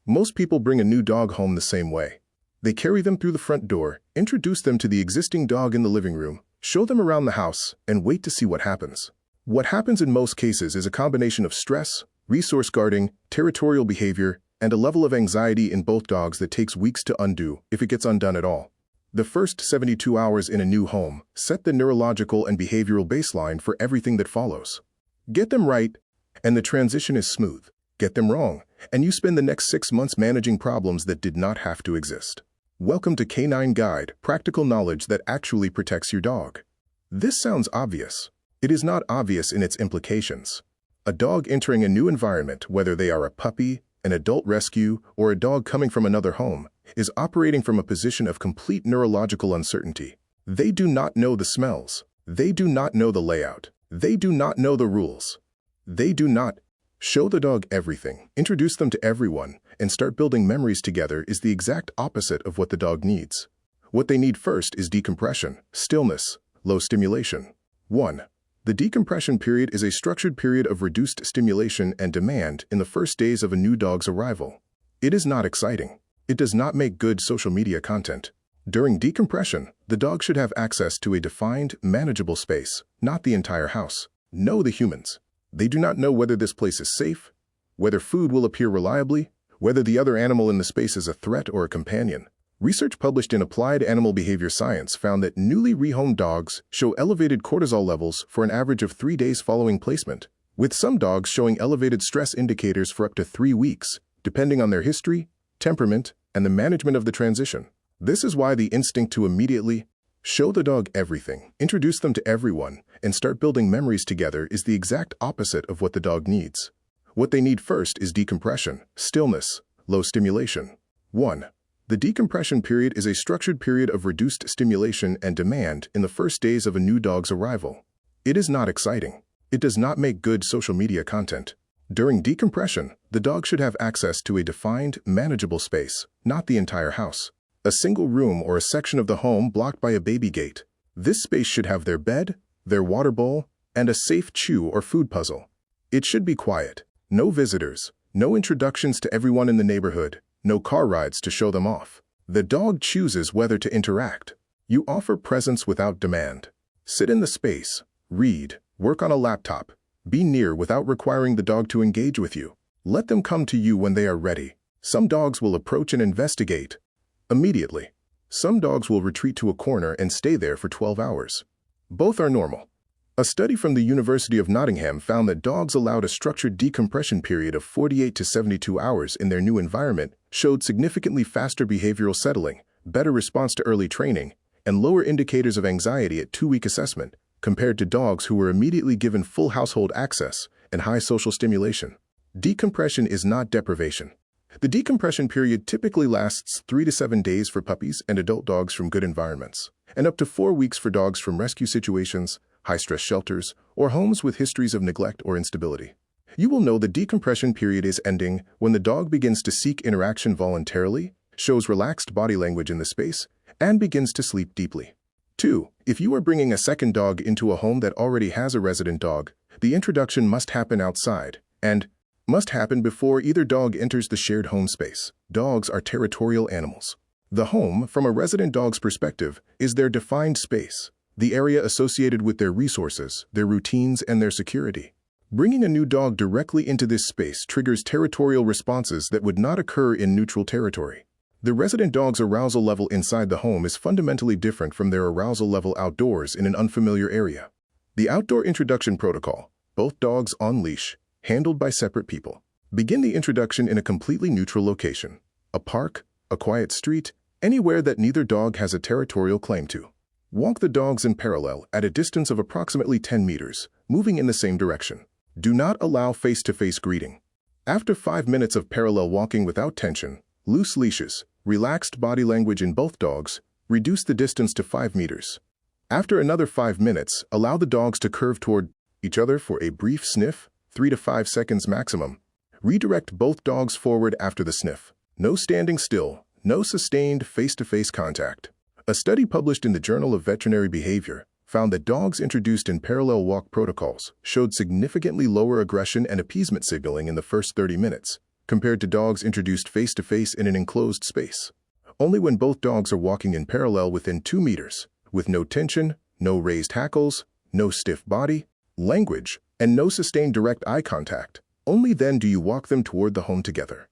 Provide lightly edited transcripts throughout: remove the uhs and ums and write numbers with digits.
Most people bring a new dog home the same way. They carry them through the front door, introduce them to the existing dog in the living room, show them around the house, and wait to see what happens. What happens in most cases is a combination of stress, resource guarding, territorial behavior, and a level of anxiety in both dogs that takes weeks to undo, if it gets undone at all. The first 72 hours in a new home set the neurological and behavioral baseline for everything that follows. Get them right, and the transition is smooth. Get them wrong, and you spend the next 6 months managing problems that did not have to exist. Welcome to Canine Guide, practical knowledge that actually protects your dog. This sounds obvious. It is not obvious in its implications. A dog entering a new environment, whether they are a puppy, an adult rescue, or a dog coming from another home, is operating from a position of complete neurological uncertainty. They do not know the smells. They do not know the layout. They do not know the rules. They do not. Show the dog everything, introduce them to everyone, and start building memories together is the exact opposite of what the dog needs. What they need first is decompression, stillness, low stimulation. 1. The decompression period is a structured period of reduced stimulation and demand in the first days of a new dog's arrival. It is not exciting. It does not make good social media content. During decompression, the dog should have access to a defined, manageable space, not the entire house. Know the humans. They do not know whether this place is safe, whether food will appear reliably, whether the other animal in the space is a threat or a companion. Research published in Applied Animal Behavior Science found that newly rehomed dogs show elevated cortisol levels for an average of 3 days following placement, with some dogs showing elevated stress indicators for up to 3 weeks, depending on their history, temperament, and the management of the transition. This is why the instinct to immediately show the dog everything, introduce them to everyone, and start building memories together is the exact opposite of what the dog needs. What they need first is decompression, stillness, low stimulation. 1. The decompression period is a structured period of reduced stimulation and demand in the first days of a new dog's arrival. It is not exciting. It does not make good social media content. During decompression, the dog should have access to a defined, manageable space, not the entire house. A single room or a section of the home blocked by a baby gate. This space should have their bed, their water bowl, and a safe chew or food puzzle. It should be quiet. No visitors, no introductions to everyone in the neighborhood, no car rides to show them off. The dog chooses whether to interact. You offer presence without demand. Sit in the space, read, work on a laptop. Be near without requiring the dog to engage with you. Let them come to you when they are ready. Some dogs will approach and investigate immediately. Some dogs will retreat to a corner and stay there for 12 hours. Both are normal. A study from the University of Nottingham found that dogs allowed a structured decompression period of 48 to 72 hours in their new environment showed significantly faster behavioral settling, better response to early training, and lower indicators of anxiety at 2-week assessment compared to dogs who were immediately given full household access and high social stimulation. Decompression is not deprivation. The decompression period typically lasts 3 to 7 days for puppies and adult dogs from good environments, and up to 4 weeks for dogs from rescue situations, high-stress shelters, or homes with histories of neglect or instability. You will know the decompression period is ending when the dog begins to seek interaction voluntarily, shows relaxed body language in the space, and begins to sleep deeply. 2. If you are bringing a second dog into a home that already has a resident dog, the introduction must happen outside, and must happen before either dog enters the shared home space. Dogs are territorial animals. The home, from a resident dog's perspective, is their defined space, the area associated with their resources, their routines, and their security. Bringing a new dog directly into this space triggers territorial responses that would not occur in neutral territory. The resident dog's arousal level inside the home is fundamentally different from their arousal level outdoors in an unfamiliar area. The outdoor introduction protocol, both dogs on leash, handled by separate people. Begin the introduction in a completely neutral location, a park, a quiet street, anywhere that neither dog has a territorial claim to. Walk the dogs in parallel at a distance of approximately 10 meters, moving in the same direction. Do not allow face-to-face greeting. After 5 minutes of parallel walking without tension, loose leashes, relaxed body language in both dogs, reduce the distance to 5 meters. After another 5 minutes, allow the dogs to curve toward each other for a brief sniff, 3 to 5 seconds maximum. Redirect both dogs forward after the sniff. No standing still, no sustained face-to-face contact. A study published in the Journal of Veterinary Behavior found that dogs introduced in parallel walk protocols showed significantly lower aggression and appeasement signaling in the first 30 minutes, compared to dogs introduced face-to-face in an enclosed space. Only when both dogs are walking in parallel within 2 meters, with no tension, no raised hackles, no stiff body, language, and no sustained direct eye contact, only then do you walk them toward the home together.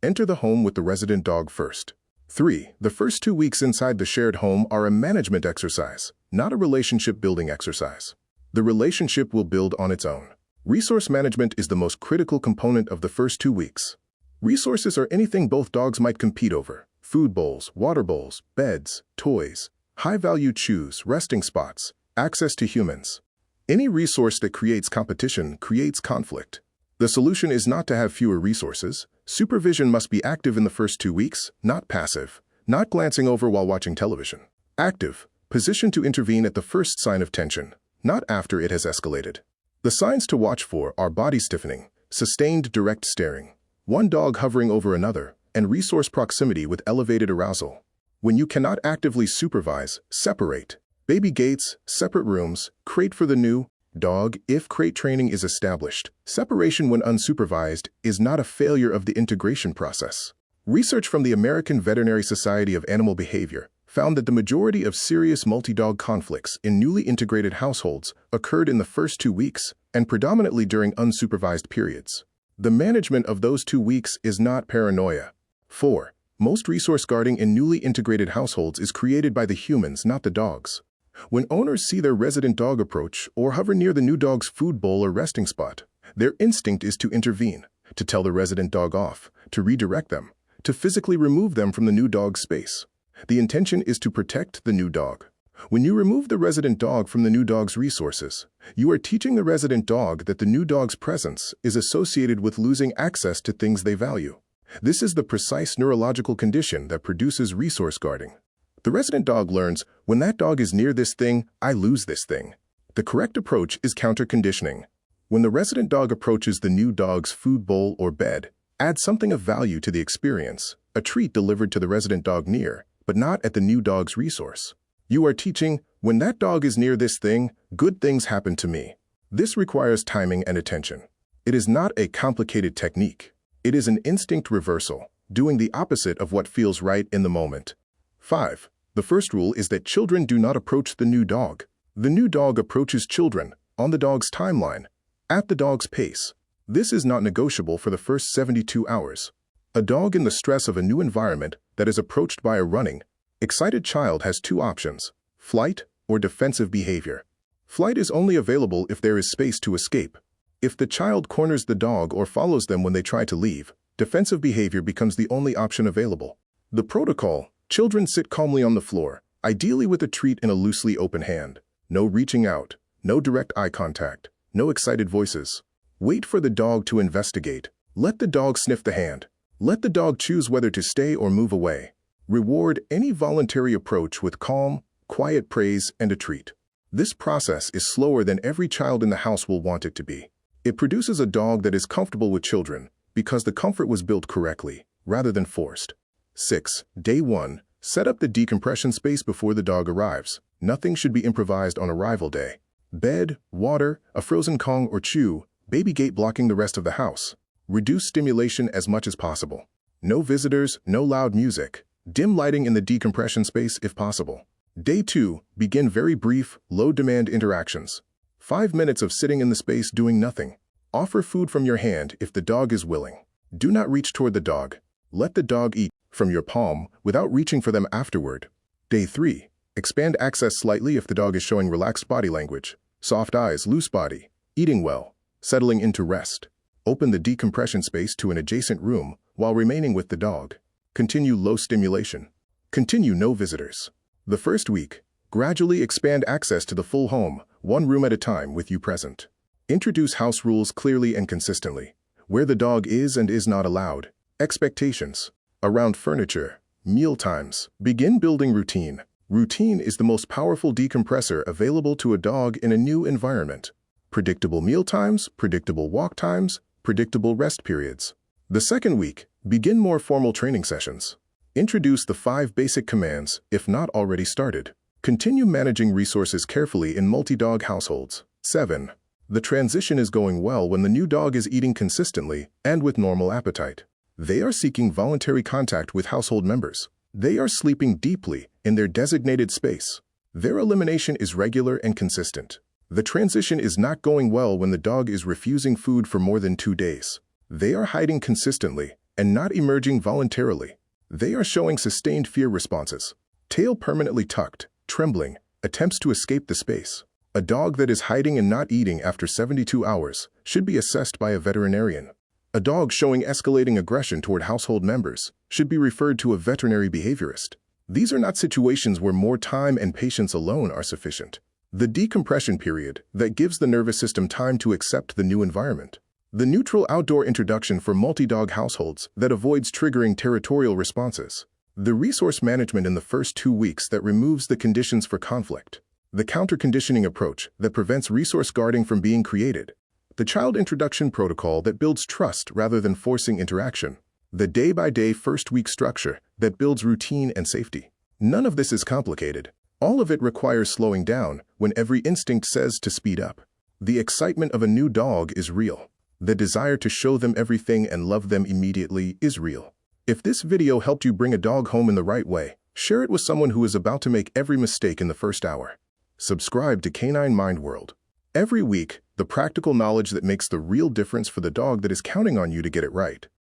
Enter the home with the resident dog first. 3. The first 2 weeks inside the shared home are a management exercise, not a relationship-building exercise. The relationship will build on its own. Resource management is the most critical component of the first 2 weeks. Resources are anything both dogs might compete over: food bowls, water bowls, beds, toys, high-value chews, resting spots, access to humans. Any resource that creates competition creates conflict. The solution is not to have fewer resources. Supervision must be active in the first 2 weeks, not passive, not glancing over while watching television. Active, positioned to intervene at the first sign of tension, not after it has escalated. The signs to watch for are body stiffening, sustained direct staring, one dog hovering over another, and resource proximity with elevated arousal. When you cannot actively supervise, separate. Baby gates, separate rooms, crate for the new dog if crate training is established. Separation when unsupervised is not a failure of the integration process. Research from the American Veterinary Society of Animal Behavior found that the majority of serious multi-dog conflicts in newly integrated households occurred in the first 2 weeks and predominantly during unsupervised periods. The management of those 2 weeks is not paranoia. 4. Most resource guarding in newly integrated households is created by the humans, not the dogs. When owners see their resident dog approach or hover near the new dog's food bowl or resting spot, their instinct is to intervene, to tell the resident dog off, to redirect them, to physically remove them from the new dog's space. The intention is to protect the new dog. When you remove the resident dog from the new dog's resources, you are teaching the resident dog that the new dog's presence is associated with losing access to things they value. This is the precise neurological condition that produces resource guarding. The resident dog learns, when that dog is near this thing, I lose this thing. The correct approach is counter-conditioning. When the resident dog approaches the new dog's food bowl or bed, add something of value to the experience, a treat delivered to the resident dog near, but not at the new dog's resource. You are teaching, when that dog is near this thing, good things happen to me. This requires timing and attention. It is not a complicated technique. It is an instinct reversal, doing the opposite of what feels right in the moment. 5. The first rule is that children do not approach the new dog. The new dog approaches children, on the dog's timeline, at the dog's pace. This is not negotiable for the first 72 hours. A dog in the stress of a new environment that is approached by a running, excited child has 2 options: flight or defensive behavior. Flight is only available if there is space to escape. If the child corners the dog or follows them when they try to leave, defensive behavior becomes the only option available. The protocol: children sit calmly on the floor, ideally with a treat in a loosely open hand. No reaching out, no direct eye contact, no excited voices. Wait for the dog to investigate. Let the dog sniff the hand. Let the dog choose whether to stay or move away. Reward any voluntary approach with calm, quiet praise and a treat. This process is slower than every child in the house will want it to be. It produces a dog that is comfortable with children because the comfort was built correctly, rather than forced. 6. Day 1. Set up the decompression space before the dog arrives. Nothing should be improvised on arrival day. Bed, water, a frozen Kong or chew, baby gate blocking the rest of the house. Reduce stimulation as much as possible. No visitors, no loud music. Dim lighting in the decompression space if possible. Day 2. Begin very brief, low-demand interactions. 5 minutes of sitting in the space doing nothing. Offer food from your hand if the dog is willing. Do not reach toward the dog. Let the dog eat from your palm without reaching for them afterward. Day 3. Expand access slightly if the dog is showing relaxed body language, soft eyes, loose body, eating well, settling into rest. Open the decompression space to an adjacent room while remaining with the dog. Continue low stimulation. Continue no visitors. The first week, gradually expand access to the full home, one room at a time with you present. Introduce house rules clearly and consistently. Where the dog is and is not allowed. Expectations. Around furniture. Meal times. Begin building routine. Routine is the most powerful decompressor available to a dog in a new environment. Predictable meal times, predictable walk times, predictable rest periods. The second week, begin more formal training sessions. Introduce the 5 basic commands, if not already started. Continue managing resources carefully in multi-dog households. 7. The transition is going well when the new dog is eating consistently and with normal appetite. They are seeking voluntary contact with household members. They are sleeping deeply in their designated space. Their elimination is regular and consistent. The transition is not going well when the dog is refusing food for more than 2 days. They are hiding consistently and not emerging voluntarily. They are showing sustained fear responses. Tail permanently tucked, trembling, attempts to escape the space. A dog that is hiding and not eating after 72 hours should be assessed by a veterinarian. A dog showing escalating aggression toward household members should be referred to a veterinary behaviorist. These are not situations where more time and patience alone are sufficient. The decompression period that gives the nervous system time to accept the new environment. The neutral outdoor introduction for multi-dog households that avoids triggering territorial responses. The resource management in the first 2 weeks that removes the conditions for conflict. The counter-conditioning approach that prevents resource guarding from being created. The child introduction protocol that builds trust rather than forcing interaction. The day-by-day first-week structure that builds routine and safety. None of this is complicated. All of it requires slowing down when every instinct says to speed up. The excitement of a new dog is real. The desire to show them everything and love them immediately is real. If this video helped you bring a dog home in the right way, share it with someone who is about to make every mistake in the first hour. Subscribe to Canine Mind World. Every week, the practical knowledge that makes the real difference for the dog that is counting on you to get it right.